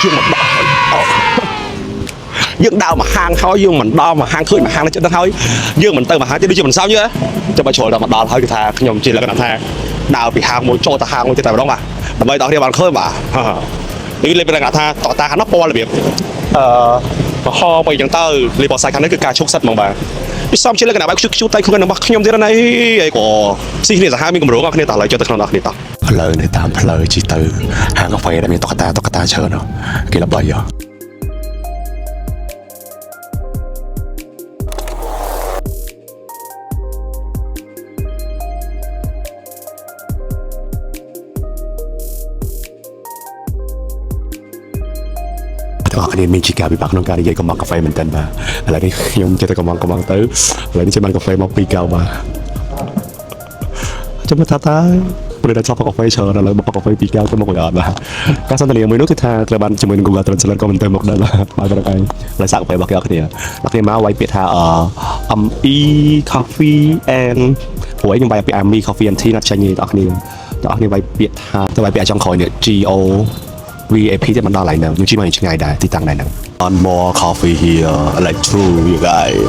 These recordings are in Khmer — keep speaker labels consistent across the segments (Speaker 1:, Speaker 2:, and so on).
Speaker 1: dương mình dương đau mà hang thôi dương mình đo mà hang khơi mà hang nó chết nó thôi dương mình từ mà hang chứ đi cho mình sao chứ cho bà chổi là mặt đo thôi thì thà nhom chỉ là cái nào thà đào bị hang một chỗ ta hang một cái tài đó mà bây giờ thì bạn khơi mà đi lên bên ngã tha tỏ ta nó po là việc mà ho bây giờ tơ li bỏ sai khăn đấyคือการชกสัตว์มองบ่พี่ซ้อมชื่อเรื่องกันนะแบบชุดไตคุณกันนะขยมเท่านั้นไอ้ก็สิ่งที่จะหามีกำลังก็คือต่อเลยเจอแต่ขนมนี่ต่อเพลในตามเพลจีตือหางกาแฟได้มีตกตาเชิญเนาะกินแล้วบ่อยเหรออันนี้มีชิกาพิพักน้องการใหญ่กำมังกาแฟเหมือนกันมาอะไรนี่ยมจะแต่กำมังตื้ออะไรนี่ใช้มันกาแฟมาปีเก่ามาจะมาท้าเลยได้ชอบกาแฟเชิญอะไรบอกกาแฟปีเก่าก็มาก่อนนะการสันติมือนุ๊กที่ทางกระบาลจะมือกูการตรัสลันก็มันเต็มหมดได้ละมาเป็นอะไรอะไรสักไปบอกเกี่ยวกับเนี่ยลักษณะมาไว้เปียทาอีคาเฟ่แอนหัวยังไปมีคาเฟ่ที่นัดใช้ยี่ต่อนี้ไว้เปียทาจะไว้เปียจังคอยเนี่ย GO VIP ที่มันได้หลายแนวยูชิมันยังไงได้ที่ตั้งไหนนะ On more coffee here like true you guys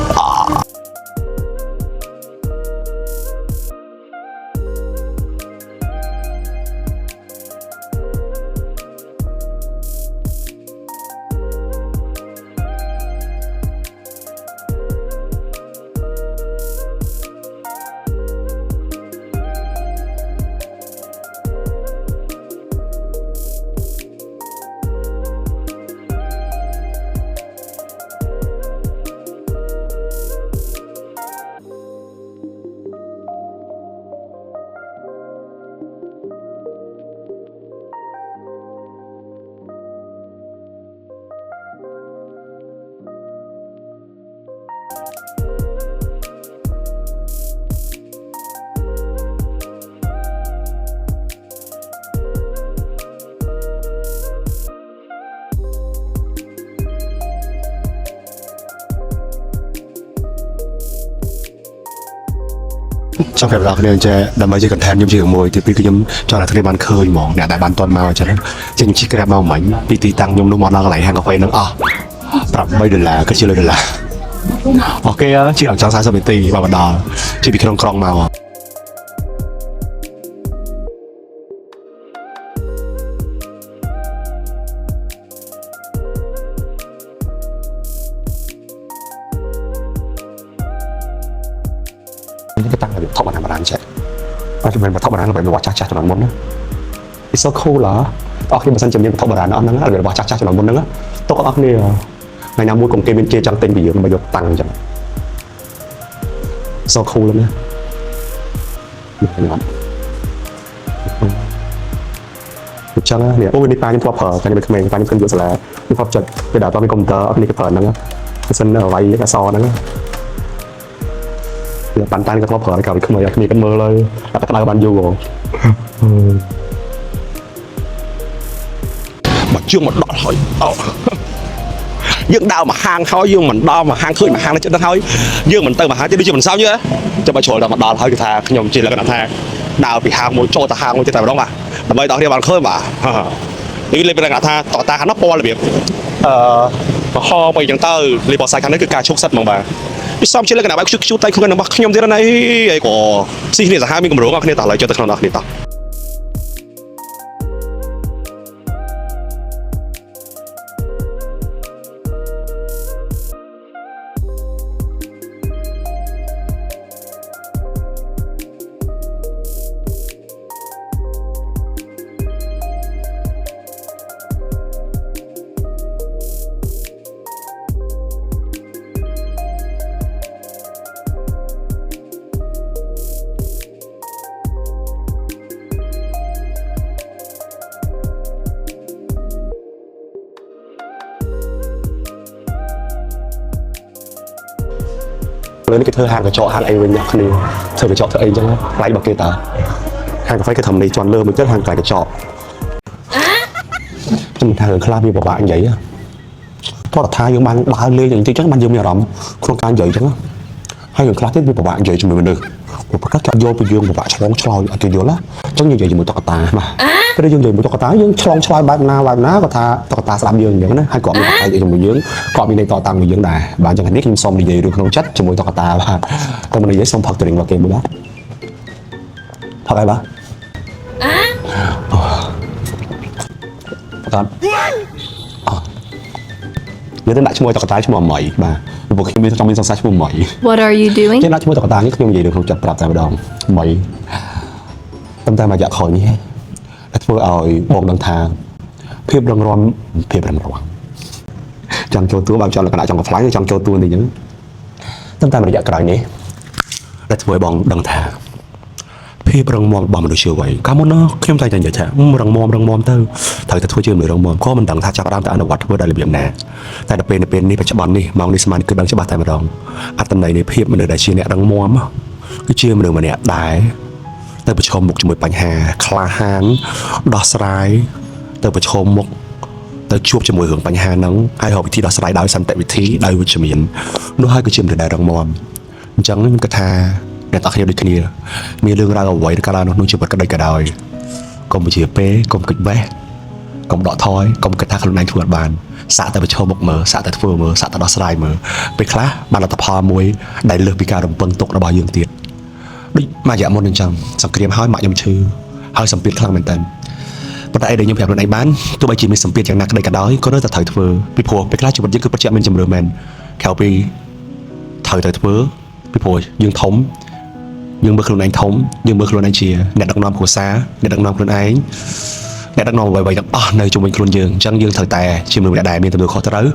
Speaker 1: ชอบแบบเราเนี่ยจะดำไปจะกันแทนยุ่งๆมวยที่พี่ก็ยุ่งจอดทะเลมันเคยมองเนี่ยแต่บ้านตอนมาจะนั้นจะยุ่งชิคกระเมาเหมือนปีตีตังยุ่งนุ่มมอดเราไหลแห้งกาแฟนึงปรับไม่เดือดแล้วก็ชื่อเลยเดือดแล้วโอเคอ่ะชื่อหลังจากซ้ายสมิตีบาบดาชื่อพี่เครื่องกรองมาก็ตั้งแบบท็อปมาทำร้านใช่ก็จะเป็นท็อปมาร้านเราไปวัดจ้าจนหลังบนนะ it's so cool เหรอตอนที่มันสั้นจำยังท็อปมาร้านนั่นนะเราไปวัดจ้าจนหลังบนนั่นนะตัวก็เนี่ยในน้ำมูลของเกมเป็นเจจังเต็มบีมันมายกตังจัง so cool แล้วเนี่ยนะครับจังนะเนี่ยโอ้วันนี้ปลายังพอเผอกันเป็นเขมรปลายังขึ้นเยอะสุดแล้วที่พอจัดไปด่าตอนเป็นคอมพิวเตอร์อันนี้ก็เผอนั่นนะเส้นเอาไว้กระซอนั่นนะปั่นตันก็พอเผยกับขึ้นมาอยากมีกันมือเลยแล้วก็ตายกับบันยูบัดdương một đỏ thôi dương đào mà hang thôi dương mình đo mà hang khơi mà hang nó chết nó thôi dương mình từ mà hang chứ đi cho mình sao chứ cho bà chổi là mặt đỏ thôi thì thà nhom chỉ là cái nào thà đào bị hang một chỗ ta hang một cái tài đó mà bây giờ thì bạn khơi mà đi lên bên ngã tha tỏ ta nó po là việc mà ho bây giờ tơ li bỏ sai khăn đấyคือการชกสัตว์มองบ่พี่ซ้อมชื่อเรื่องกันนะแบบชุดไตคุณกันนะขยมเท่านั้นไอ้ก็สิ่งที่จะหามีกำลังก็คือต่อเลยเจอแต่ขนมนี่ต่อ เลยนี่cái thơ hàng cái trọ hàng anh bên nhạc này thơ cái trọ thơ anh chứ lại bậc kia ta hàng phải cái thầm này tròn lơ mới chất hàng cái trọ chứ mình hàng khla mi bảo bạn vậy á có là thay những bạn đã lên những chắc bạn dùng nhà rộng không can vậy chứ hay những khla tiếp mi bảo bạn vậy cho mình được ប្រកាសចាប់យកពីយើងពិបាកឆ្លងឆ្លើយអត់គេយល់ណាអញ្ចឹងយើងនិយាយជាមួយតុក្កតាបាទពេលយើងនិយាយជាមួយតុក្កតាយើងឆ្លងឆ្លើយបែបណាក៏ថាតុក្កតាស្ដាប់យើងអញ្ចឹងណាហើយគាត់មានអីជាមួយយើងគាត់មានន័យតតាំងមួយយើងដែរបាទអញ្ចឹងនេះខ្ញុំសូមនិយាយរឿងក្នុងចិត្តជាមួយតុក្កតាបាទតែមិននិយាយសូមផឹកទ្រីងរបស់គេមួយបាទផឹកអីបាទគាត់យើងទៅដាក់ឈ្មោះតុក្កតាឈ្មោះអមៃបាទពួកខ្ញុំមានសង្សារឈ្មោះអមៃ
Speaker 2: What are you doing?
Speaker 1: គេដាក់ឈ្មោះតុក្កតានេះខ្ញុំនិយាយរឿងក្នុងចិត្តប្រាប់តែម្ដងអមៃតាមរយៈខនេះធ្វើឲ្យបងដឹងថាភាពរងរាំចង់ចូលទួបើចង់លក្ខណៈចង់កំ pl ចង់ចូលទួនេះអញ្ចឹងតាមរយៈក្រោយនេះដែលធ្វើឲ្យបងដឹងថាភាពរងមាំរបស់មនុស្សជាវ័យកាលមុនខ្ញុំតែនិយាយថារងមាំទៅត្រូវតែធ្វើជាមនុស្សរងមាំក៏មិនដឹងថាចាប់ផ្ដើមទៅអនុវត្តធ្វើដោយរបៀបណាតែដល់ពេលនេះបច្ចុប្បន្ននេះម៉ោងនេះស្មានគឺដឹងច្បាស់តែម្ដងអត្តន័យនៃភាពមនុស្សដែលជាអ្នករងមាំគឺជាមនុស្សម្នាក់ដែរទៅប្រឈមមុខជាមួយបញ្ហាក្លាហានដោះស្រាយទៅប្រឈមមុខទៅជួបជាមួយរឿងបញ្ហាហ្នឹងហើយរកវិធីដោះស្រាយដោយសន្តិវិធីដោយវិជ្ជមាននោះហើយគឺជាមនុស្សដែលរងមាំអញ្ចឹងខ្ញុំគិតថាអ្នកទាំងគ្នាដូចគ្នាមានរឿងរ៉ាវអ្វីដែលកើតឡើងក្នុងជីវិតក្តីក៏ដោយកុំជាពេលកុំគិតបេះកុំដកថយកុំគិតថាខ្លួនឯងធ្វើអត់បានសាកតែប្រឈមមុខមើលសាកតែធ្វើមើលសាកតែដោះស្រាយមើលពេលខ្លះបានលទ្ធផលមួយដែលលើសពីការរំពឹងទុករបស់យើងទៀតដូចមួយរយៈមុនអញ្ចឹងសង្គ្រាមហើយម៉ាក់ខ្ញុំឈឺហើយសម្ពាធខ្លាំងមែនតើប៉ុន្តែអីដែលខ្ញុំប្រាប់ខ្លួនឯងបានទោះបីជាមានសម្ពាធយ៉ាងណាក្តីក៏ដោយក៏នៅតែត្រូវធ្វើពីព្រោះពេលខ្លះជីវិតយើងគឺពិតជាមានជំរឿនមែនក្រៅពីត្រូវតែធ្វើពីព្រោះយើងធំយើងមើលខ្លួនឯងធំយើងមើលខ្លួនឯងជាអ្នកដឹកនាំគ្រួសារអ្នកដឹកនាំខ្លួនឯងអ្នកដឹកនាំអ្វីៗទាំងអស់នៅជុំវិញខ្លួនយើងអញ្ចឹងយើងត្រូវតែជាមនុស្សដែលមានទំនួលខុសត្រូវ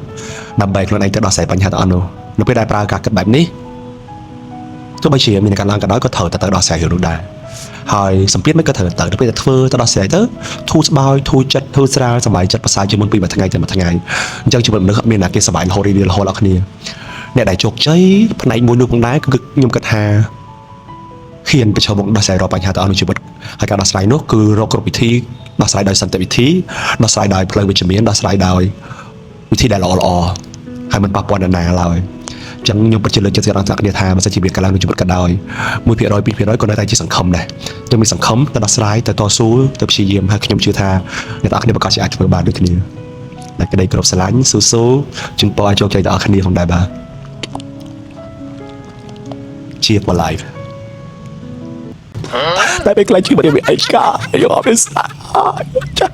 Speaker 1: ដើម្បីខ្លួនឯងទៅដោះស្រាយបញ្ហាទាំងអស់នោះនៅពេលដែលប្រើការគិតបែបនេះទោះបីជាមានការឡើងក៏ដោយក៏ត្រូវតែទៅដោះស្រាយរឿងនោះដែរហើយសម្ពាធមិនក៏ត្រូវទៅដល់ពេលតែធ្វើទៅដោះស្រាយទៅធូរស្បើយធូរចិត្តធូរស្រាលសប្បាយចិត្តប្រសើរជាងមុនពីមួយថ្ងៃទៅមួយថ្ងៃអញ្ចឹងជីវិតមនុស្សអត់មានណាគេសប្បាយរហូតរីករាយរហូតដល់គ្នាអ្នកដែលជោគជ័យផ្នែកមួយនោះផងដែរគឺខ្ញុំគិតថាហ៊ានប្រឈមមុខដោះស្រាយរាល់បញ្ហាទាំងអស់ក្នុងជីវិតហើយការដោះស្រាយនោះគឺរកគ្រប់វិធីដោះស្រាយដោយសន្តិវិធីដោះស្រាយដោយផ្លូវវិជ្ជមានដោះស្រាយដោយវិធីដែលល្អហើយមិនប៉ះពាល់ដល់ណាឡើយអញ្ចឹងខ្ញុំពិតជាលើកចិត្តទាំងអស់គ្នាថាមិនសិនជាមានកាលឡើងក្នុងជីវិតក៏ដោយ 1% 2% ក៏នៅតែជាសង្ឃឹមដែរខ្ញុំមានសង្ឃឹមទៅដោះស្រាយទៅតស៊ូទៅព្យាយាមហើយខ្ញុំជឿថាអ្នកទាំងអស់គ្នាប្រកាសជាអាចធ្វើបានដូចគ្នាតែក្តីគោរពស្រឡាញ់ស៊ូជំពរឲ្យជោគជ័យទាំងអស់គ្នាផងដែរបាទជា for life តែពេលខ្លះជីវិតវាឯកាយកអត់មានស្អាតចា